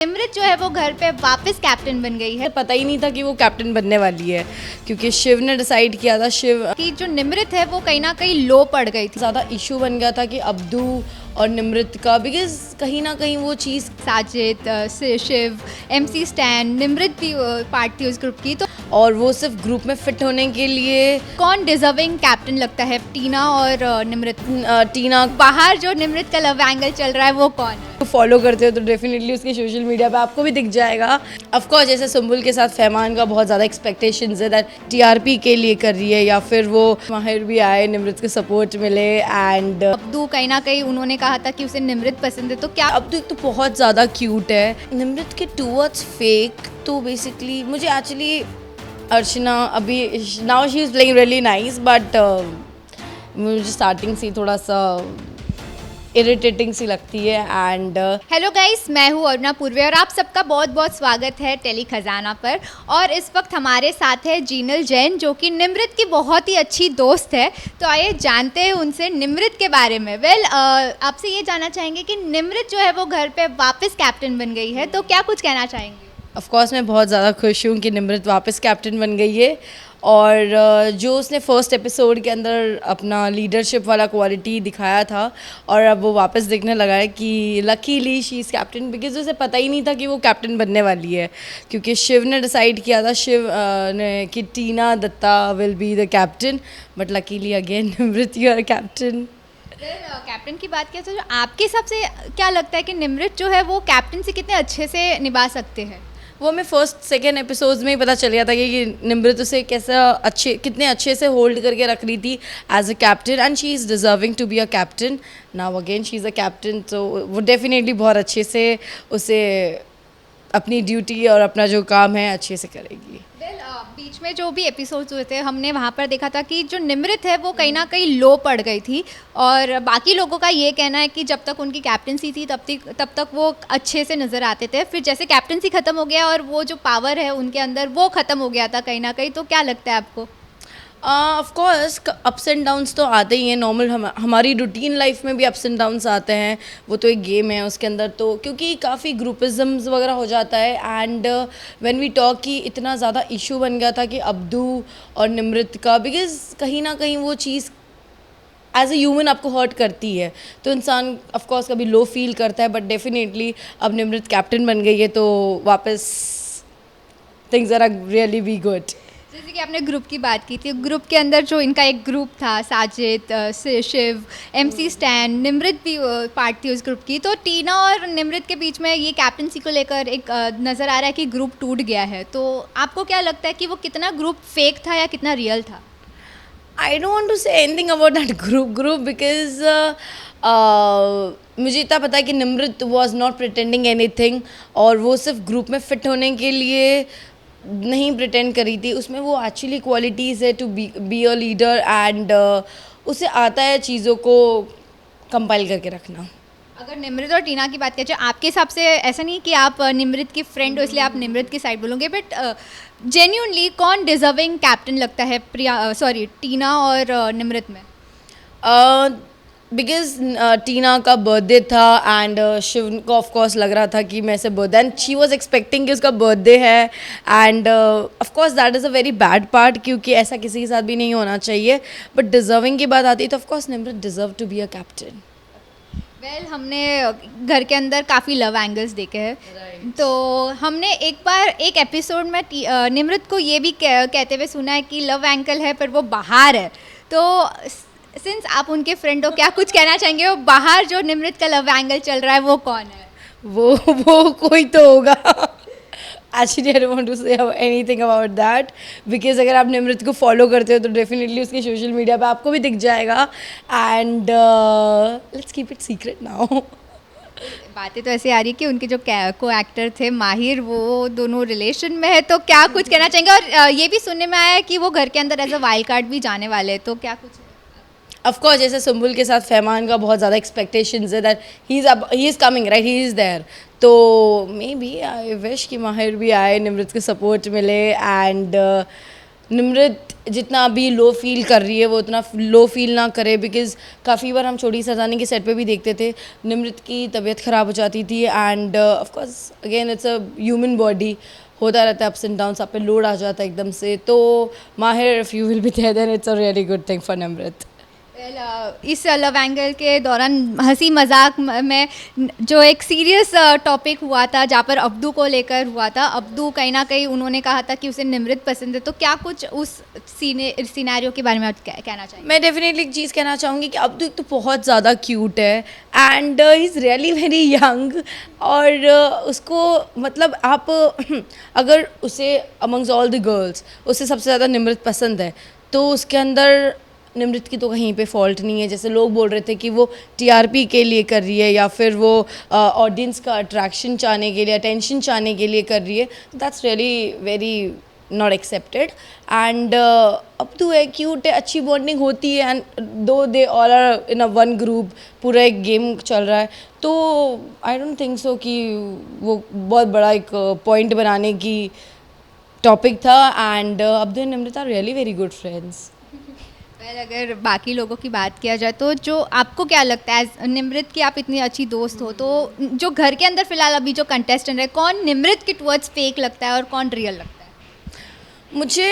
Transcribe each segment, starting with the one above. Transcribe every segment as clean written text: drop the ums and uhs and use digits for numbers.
निमृत जो है वो घर पे वापस कैप्टन बन गई है। पता ही नहीं था कि वो कैप्टन बनने वाली है, क्योंकि शिव ने डिसाइड किया था। शिव कि जो निमृत है वो कहीं ना कहीं लो पड़ गई थी। ज़्यादा इशू बन गया था कि अब्दू और निमृत का, बिकॉज कहीं ना कहीं वो चीज़ साजिद, शिव, MC स्टैन, निमृत भी पार्ट थी उस ग्रुप की। तो और वो सिर्फ ग्रुप में फिट होने के लिए कौन डिजर्विंग कैप्टन लगता है, टीना और निमृत? टीना बाहर जो निमृत का लव एंगल चल रहा है वो कौन है? को फॉलो करते हो तो डेफिनेटली उसके सोशल मीडिया पे आपको भी दिख जाएगा। ऑफ कोर्स जैसे सुम्बुल के साथ फहमान का बहुत ज़्यादा एक्सपेक्टेशंस है दैट TRP के लिए कर रही है, या फिर वो माहिर भी आए, निमृत के सपोर्ट मिले। एंड अब्दू कहीं ना कहीं उन्होंने कहा था कि उसे निमृत पसंद है, तो क्या अब तो बहुत ज़्यादा क्यूट है निमृत के टूवर्ड्स फेक। तो बेसिकली मुझे एक्चुअली अर्चना अभी now she is playing really nice, but मुझे स्टार्टिंग से थोड़ा सा इरिटेटिंग सी लगती है। एंड हेलो गाइस, मैं हूँ अरुणा पूर्वे और आप सबका बहुत बहुत स्वागत है टेली खजाना पर। और इस वक्त हमारे साथ है जीनल जैन, जो कि निमृत की बहुत ही अच्छी दोस्त है। तो आइए जानते हैं उनसे निमृत के बारे में। आपसे ये जानना चाहेंगे कि निमृत जो है वो घर पे वापस कैप्टन बन गई है, तो क्या कुछ कहना चाहेंगे? ऑफ कोर्स मैं बहुत ज़्यादा खुश हूँ कि निमृत वापस कैप्टन बन गई है। और जो उसने फर्स्ट एपिसोड के अंदर अपना लीडरशिप वाला क्वालिटी दिखाया था, और अब वो वापस दिखने लगा है कि luckily she is captain, because उसे पता ही नहीं था कि वो कैप्टन बनने वाली है, क्योंकि शिव ने डिसाइड किया था, शिव ने, कि Tina Datta will be the captain. But luckily again Nimrit you are captain. Captain की बात किया तो जो आपके हिसाब से क्या लगता है कि निमृत जो है वो कैप्टन से कितने अच्छे से निभा सकते हैं? वो हमें फर्स्ट सेकेंड एपिसोड्स में ही पता चल गया था कि निमृत उसे कितने अच्छे से होल्ड करके रख रही थी as a captain, and she is deserving to be a captain. Now again she is a captain, तो वो डेफिनेटली बहुत अच्छे से उसे अपनी ड्यूटी और अपना जो काम है अच्छे से करेगी। बीच में जो भी एपिसोड्स हुए थे हमने वहाँ पर देखा था कि जो निमृत है वो कहीं ना कहीं लो पड़ गई थी, और बाकी लोगों का ये कहना है कि जब तक उनकी कैप्टनसी थी तब तक वो अच्छे से नज़र आते थे। फिर जैसे कैप्टनसी ख़त्म हो गया और वो जो पावर है उनके अंदर वो ख़त्म हो गया था कहीं ना कहीं। तो क्या लगता है आपको? Of course ups and downs तो आते ही हैं, नॉर्मल हमारी रूटीन लाइफ में भी अप्स एंड डाउन्स आते हैं। वो तो एक गेम है उसके अंदर, तो क्योंकि काफ़ी ग्रुपिज़म्स वगैरह हो जाता है। एंड व्हेन वी टॉक कि इतना ज़्यादा इशू बन गया था कि अब्दू और निमृत का, बिकॉज कहीं ना कहीं वो चीज़ एज ए ह्यूमन आपको हर्ट करती है, तो इंसान ऑफ कोर्स कभी लो फील करता है। बट डेफिनेटली अब निमृत कैप्टन बन गई है तो वापस things are really be good. जैसे कि आपने ग्रुप की बात की थी, ग्रुप के अंदर जो इनका एक ग्रुप था, साजिद, शिव, MC स्टैन, निमृत भी पार्ट थी उस ग्रुप की। तो टीना और निमृत के बीच में ये कैप्टनसी को लेकर एक नज़र आ रहा है कि ग्रुप टूट गया है। तो आपको क्या लगता है कि वो कितना ग्रुप फेक था या कितना रियल था? I don't want to say anything about that group because मुझे इतना पता है कि Nimrit was not pretending anything, और वो सिर्फ ग्रुप में फिट होने के लिए नहीं प्रिटेंड करी थी। उसमें वो एक्चुअली क्वालिटीज़ है to be a leader, and उसे आता है चीज़ों को कंपाइल करके रखना। अगर निमृत और टीना की बात करें, आपके हिसाब से ऐसा नहीं कि आप निमृत की फ्रेंड हो इसलिए आप निमृत की साइड बोलोगे, बट जेन्यूनली कौन डिजर्विंग कैप्टन लगता है टीना और निमृत में? बिकॉज टीना का बर्थडे था, एंड शिव को ऑफ कोर्स लग रहा था कि मैं से birthday, and she was expecting कि उसका बर्थडे है। End of course that is a very bad part, क्योंकि ऐसा किसी के साथ भी नहीं होना चाहिए। बट डिजर्विंग की बात आती है तो of course Nimrit deserve to be a captain. हमने घर के अंदर काफ़ी लव एंगल्स देखे हैं। तो हमने एक बार एक एपिसोड में निमृत को ये भी कहते हुए सुना है कि लव एंगल है पर वो बाहर है। तो सिंस आप उनके फ्रेंड हो, क्या कुछ कहना चाहेंगे? वो बाहर जो निमृत का लव एंगल चल रहा है वो कौन है? वो कोई तो होगा। Actually, I don't want to say anything about that, because अगर आप निमृत को फॉलो करते हो तो डेफिनेटली उसके सोशल मीडिया पे आपको भी दिख जाएगा। And let's keep it secret now. बातें तो ऐसे आ रही है कि उनके जो को एक्टर थे माहिर, वो दोनों रिलेशन में है। तो क्या कुछ कहना चाहेंगे? और ये भी सुनने में आया है कि वो घर के अंदर एज अ वाइल्ड कार्ड भी जाने वाले हैं, तो क्या कुछ है? ऑफ कोर्स जैसे सुम्बुल के साथ फहमान का बहुत ज़्यादा एक्सपेक्टेशंस है that he is coming, right, he is there. तो मे बी आई विश कि माहिर भी आए, निमृत के सपोर्ट मिले, एंड निम्रत जितना अभी लो फील कर रही है वो उतना लो फील ना करे, बिकॉज काफ़ी बार हम छोटी सरदारनी के सेट पे भी देखते थे निम्रत की तबीयत ख़राब हो जाती थी, end of course again it's a human body, होता रहता है अप्स एंड डाउन्स, आप पे लोड आ जाता है एकदम से। तो Mahir if you will be there then it's a really good thing for Nimrit. इस लव एंगल के दौरान हंसी मजाक में जो एक सीरियस टॉपिक हुआ था जहाँ पर अब्दू को लेकर हुआ था, अब्दू कहीं ना कहीं उन्होंने कहा था कि उसे निमृत पसंद है, तो क्या कुछ उस सिनेरियो के बारे में आप कहना चाहिए? मैं डेफिनेटली एक चीज़ कहना चाहूँगी कि अब्दू एक तो बहुत ज़्यादा क्यूट है and he is really very young, और उसको मतलब आप अगर उसे अमंग्स ऑल द गर्ल्स उसे सबसे ज़्यादा निमृत पसंद है, तो उसके अंदर निमृत की तो कहीं पे फॉल्ट नहीं है। जैसे लोग बोल रहे थे कि वो टीआरपी के लिए कर रही है या फिर वो ऑडियंस का अट्रैक्शन चाहने के लिए, अटेंशन चाहने के लिए कर रही है, that's really very not accepted. And अब तो है, क्यूट है, अच्छी बॉन्डिंग होती है, and though they all are in a one group, पूरा एक गेम चल रहा है, तो आई डोंट थिंक सो कि वो बहुत बड़ा एक पॉइंट बनाने की टॉपिक था। And Abdu and Nimrit are really very good friends. अगर बाकी लोगों की बात किया जाए तो जो आपको क्या लगता है एज निमृत की आप इतनी अच्छी दोस्त हो, तो जो घर के अंदर फिलहाल अभी जो कंटेस्टेंट है, कौन निमृत के टुवर्ड्स फेक लगता है और कौन रियल लगता है? मुझे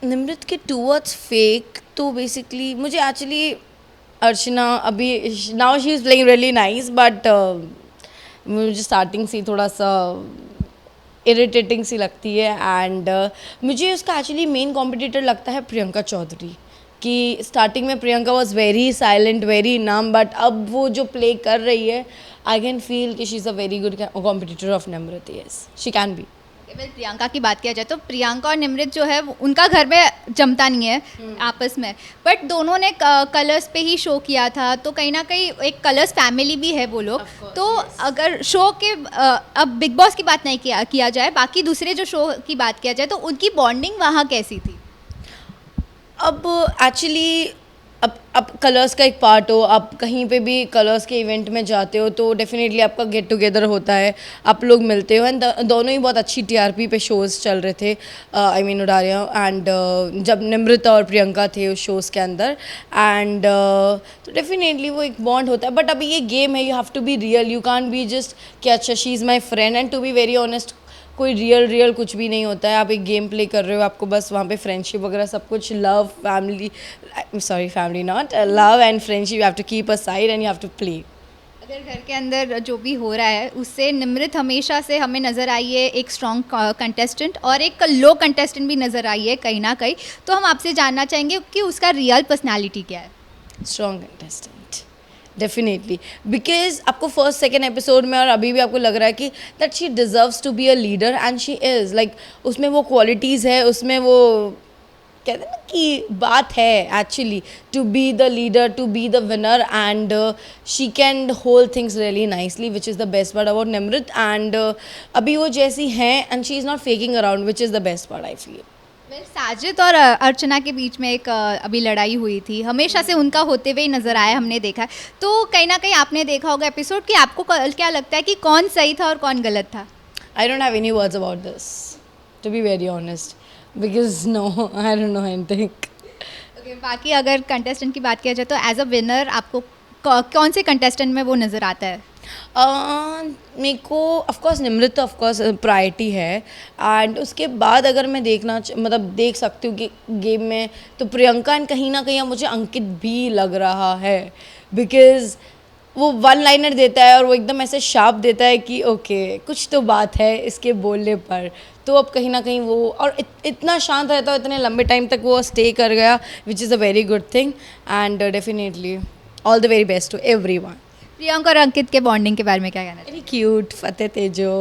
निमृत के टूवर्ड्स फेक तो बेसिकली मुझे एक्चुअली अर्चना अभी now she is playing really nice, but मुझे स्टार्टिंग से थोड़ा सा इरिटेटिंग सी लगती है। एंड मुझे उसका एक्चुअली मेन कॉम्पिटिटर लगता है प्रियंका चौधरी, कि स्टार्टिंग में Priyanka was very silent, very numb, but अब वो जो प्ले कर रही है आई कैन फील कि she is a very good competitor of Nimrit. Yes, she can be. Priyanka की बात किया जाए तो प्रियंका और निमृत जो है उनका घर में जमता नहीं है आपस में, बट दोनों ने कलर्स पे ही शो किया था, तो कहीं ना कहीं एक कलर्स फैमिली भी है वो लोग। तो अगर शो के अब बिग बॉस की बात नहीं किया जाए, बाकी दूसरे जो शो की बात किया जाए तो उनकी बॉन्डिंग वहाँ कैसी थी? अब एक्चुअली अब कलर्स का एक पार्ट हो, आप कहीं पे भी कलर्स के इवेंट में जाते हो तो डेफिनेटली आपका गेट टुगेदर होता है, आप लोग मिलते हो, एंड दोनों ही बहुत अच्छी टीआरपी पे शोज़ चल रहे थे, आई मीन उडारिया एंड जब निमृत और प्रियंका थे उस शोज़ के अंदर, एंड तो डेफिनेटली वो एक बॉन्ड होता है। बट अभी ये गेम है, you have to be real, you can't be just कि अच्छा she is my friend, and to be very honest कोई रियल कुछ भी नहीं होता है। आप एक गेम प्ले कर रहे हो, आपको बस वहाँ पे फ्रेंडशिप वगैरह सब कुछ, love family, sorry family not, love and friendship you have to keep a side and you have to play. अगर घर के अंदर जो भी हो रहा है उससे निमृत हमेशा से हमें नज़र आई है एक स्ट्रॉन्ग कंटेस्टेंट और एक लो कंटेस्टेंट भी नज़र आई है कहीं ना कहीं, तो हम आपसे जानना चाहेंगे कि उसका रियल पर्सनैलिटी क्या है? स्ट्रॉन्ग कंटेस्टेंट डेफिनेटली, बिकॉज आपको फर्स्ट सेकेंड एपिसोड में और अभी भी आपको लग रहा है कि that she deserves to be a leader, and she is like, उसमें वो क्वालिटीज़ है, उसमें वो कहते हैं ना कि बात है actually to be the leader, to be the winner, and she can hold things really nicely, which is the best part about Nimrit. And अभी वो जैसी हैं and she is not faking around, which is the best part I feel. Sajid और अर्चना के बीच में एक अभी लड़ाई हुई थी, हमेशा से उनका होते हुए ही नज़र आया, हमने देखा है, तो कहीं ना कहीं आपने देखा होगा एपिसोड, कि आपको क्या लगता है कि कौन सही था और कौन गलत था? I don't have any words about this, to be very honest, because no I don't know anything. Okay, बाकी अगर कंटेस्टेंट की बात किया जाए तो एज अ विनर आपको कौन से कंटेस्टेंट में वो नज़र आता है? मेरे को ऑफकोर्स निमृत ऑफकोर्स प्रायोरिटी है, एंड उसके बाद अगर मैं मतलब देख सकती हूँ कि गेम में, तो प्रियंका एंड कहीं ना कहीं मुझे अंकित भी लग रहा है, बिकॉज़ वो वन लाइनर देता है और वो एकदम ऐसे शार्प देता है कि ओके कुछ तो बात है इसके बोलने पर, तो अब कहीं ना कहीं वो और इतना शांत रहता है, इतने लंबे टाइम तक वो स्टे कर गया, which is a very good thing, and definitely all the very best to everyone. Priyanka और अंकित के बॉन्डिंग के बारे में क्या कहना है? वेरी क्यूट, फतेह तेजो।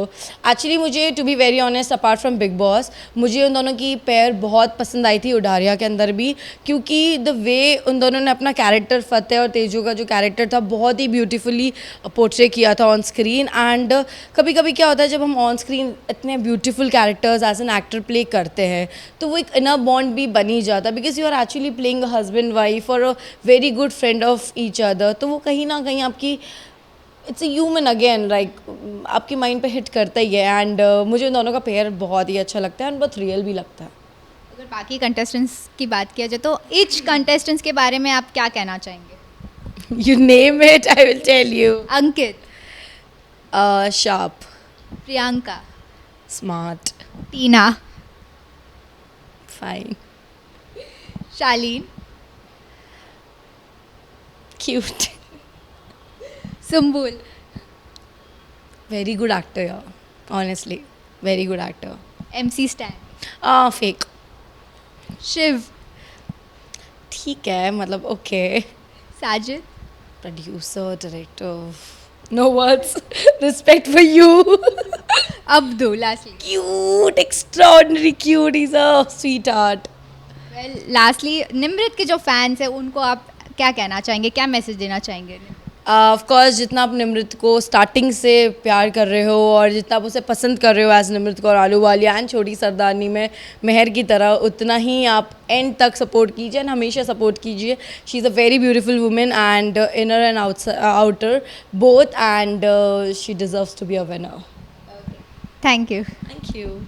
एक्चुअली मुझे to be very honest, apart from Bigg Boss, मुझे उन दोनों की पेयर बहुत पसंद आई थी उडारिया के अंदर भी, क्योंकि द वे उन दोनों ने अपना कैरेक्टर, फतेह और तेजो का जो कैरेक्टर था, बहुत ही ब्यूटीफुली पोर्ट्रे किया था ऑन स्क्रीन। एंड कभी कभी क्या होता है जब हम ऑन स्क्रीन इतने beautiful characters as an actor play करते हैं, तो वो एक इनर बॉन्ड भी बनी जाता है, because you are actually playing a husband wife और a very good friend of each other, तो वो कहीं ना कहीं आपकी it's a human again, like आपकी माइंड पे हिट करता ही है। एंड मुझे उन दोनों का पेयर बहुत ही अच्छा लगता है एंड बहुत रियल भी लगता है। अगर बाकी कंटेस्टेंट्स की बात किया जाए तो ईच कंटेस्टेंट्स के बारे में आप क्या कहना चाहेंगे? You name it, I will tell you. Ankit, sharp, Priyanka, smart, Tina, fine, Shalin, cute, Sumbul, very good actor यार, honestly very good actor. MC Stan, fake, Shiv, ठीक है, मतलब okay. Sajid, producer, director, no words, respect for you. Abdu, lastly. Cute, extraordinary cute, is a sweet heart. Well lastly Nimrat के जो fans हैं उनको आप क्या कहना चाहेंगे, क्या मैसेज देना चाहेंगे? ऑफ कोर्स जितना आप निमृत को स्टार्टिंग से प्यार कर रहे हो और जितना आप उसे पसंद कर रहे हो एज निमृत को और आलू वालिया एंड छोटी सरदारनी में मेहर की तरह, उतना ही आप एंड तक सपोर्ट कीजिए एंड हमेशा सपोर्ट कीजिए। She is a very beautiful women and inner and outer both, and she deserves to be a winner. Thank you. Thank you.